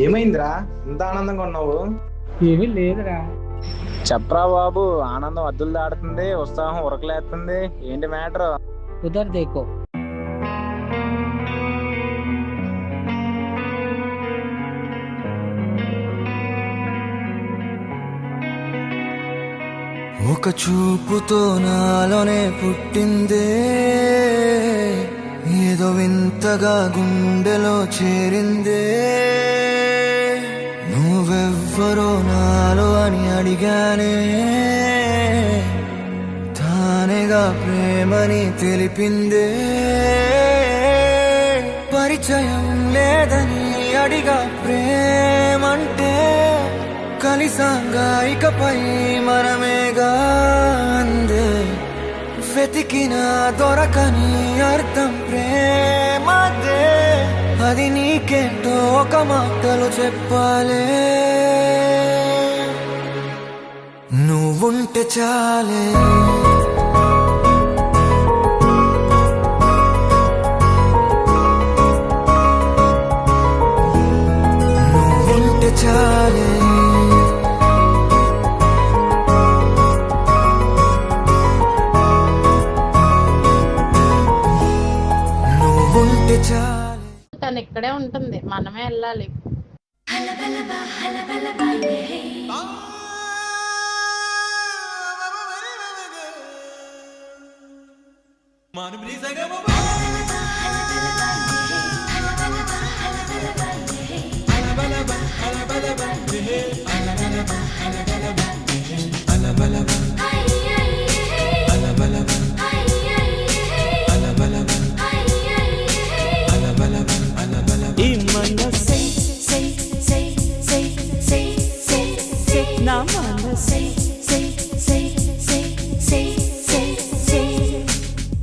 ఏమైందిరా ఇంత ఆనందంగా ఉన్నావు? ఏమీ లేదురా. చెప్పరా బాబు, ఆనందం అద్దులు దాడుతుంది, ఉత్సాహం ఉరకలేస్తుంది. ఏంటి మ్యాటర్? ఉదర్ దేకో. ఒక చూపుతో నాలోనే పుట్టిందే, ఏదో వింతగా గుండెలో చేరిందే. నువ్వెవ్వరో నాలో అని అడిగానే, తానేగా ప్రేమని తెలిపిందే. పరిచయం లేదని అడిగా ప్రేమంటే, కలిసాంగా ఇకపై మనమేగా అందే. వెతికిన దొరకని అర్థం ప్రేమదే, అది నీకేంటో ఒక మాటలు చెప్పాలే. నువ్వుంటే చాలే, నువ్వుంటే చాలే. తను ఇక్కడే ఉంటుంది, మనమే వెళ్ళాలి.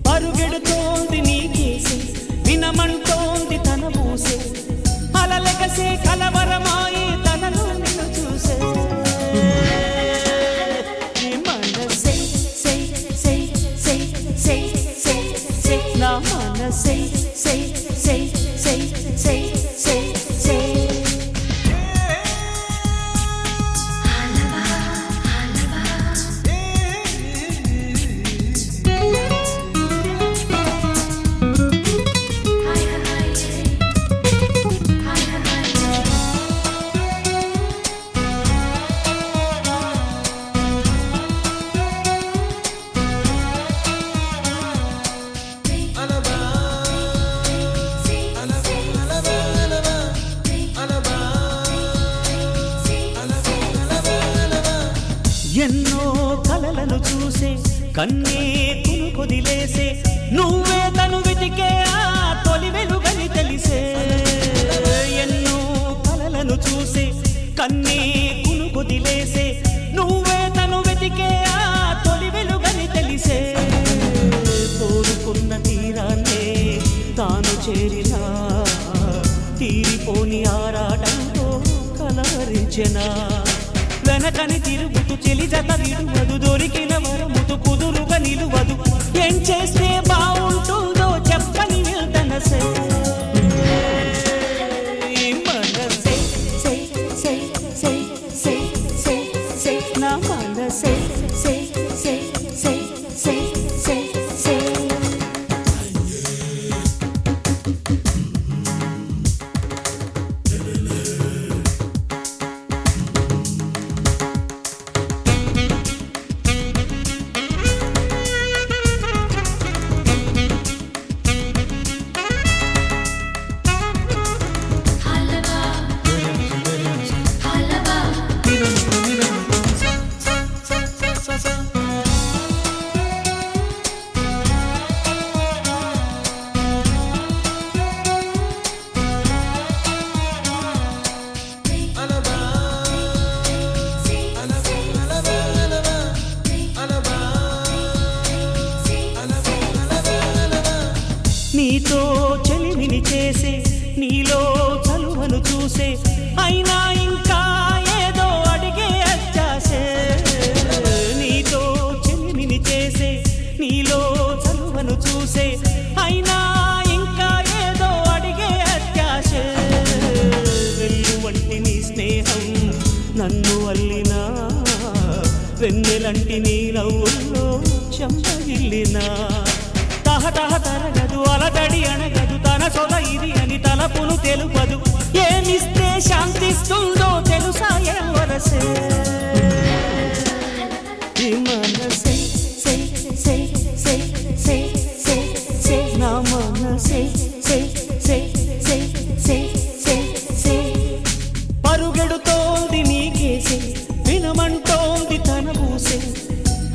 పరుగెడుతోంది నీకేసే, వినమంటోంది తన మూసే, అలలెగసే కలవరమాయి తనలో నిన్ను చూసే. మనసే సే సే సే సే సే సే, నా మనసే సే సే సే సే సే సే. ఎన్నో కలలను చూసే, కన్నే కొదిలేసే, నువ్వే తను వెతికే ఆ తొలి వెలుగని తెలిసే. ఎన్నో కలలను చూసే, కన్నే కొదిలేసే, నువ్వే తను వెతికే ఆ తొలి వెలుగని తెలిసే. కోరుకున్న తీరాన్నే తాను చేరినా, తీరిపోని ఆరాటంతో కలవరించెనా. వెనకని తిరుగుతూ చెలి జత విడువదు, దొరికిన వరముతు కుదురుగా నిలువదు. ఏం చేస్తే బాగుంటుందో చెప్పని వెళ్తనసే. మనసే సే సే సే సే సే సే, నా మనసే సే సే సే సే సే సే. వెన్నెలంటి నీ నవ్వుల్లో చెంపగిల్లినా తహ తహ తరగదు అలదడి అనగదు తన సొల ఇది అని తలపును తెలుపదు ఏమిస్తే శాంతిస్తుందో తెలుసా ఎవరసే ఈ మనసే సే సే సే సే సే సే నా మనసే సే సే సే సే సే సే పరుగెడుతోంది నీకేసే వినమంటోంది తన ఊసే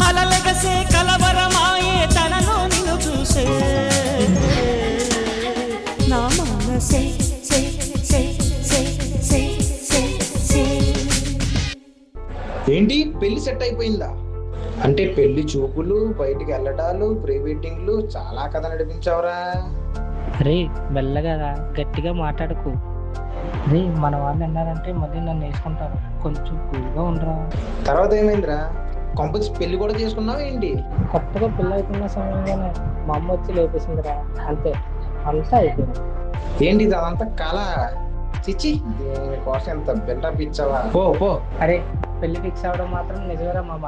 అలలెగసే కలవరమాయే తనలో నిన్ను చూసే నా మనసే సే సే సే సే సే సే ఏంటి పెళ్లి సెట్ అయిపోయిందా? అంటే పెళ్లి చూపులు, బయటికి వెళ్ళటాలు, ప్రీ వెడ్డింగ్లు చాలా కథ నడిపించావురా. రే మెల్లగా రా, గట్టిగా మాట్లాడకు. రే మన వాళ్ళు అన్నారంటే మళ్ళీ నన్ను వేసుకుంటారు, కొంచెం కూల్గా ఉండరా. తర్వాత ఏమైందిరా? కొంపతి పెళ్లి కూడా చేసుకున్నావు ఏంటి? కొత్తగా పెళ్ళి అవుతున్న సమయంలోనే మా అమ్మ వచ్చి లేపేసిందిరా, అంతే అంతా అయిపోయింది. ఏంటి ఇది అదంతా కళ? చిచ్చి, దీనికోసం ఎంత బిల్డప్ ఇచ్చావా? పో పో. అరే పెళ్లి ఫిక్స్ అవ్వడం మాత్రం నిజమేరా మామ.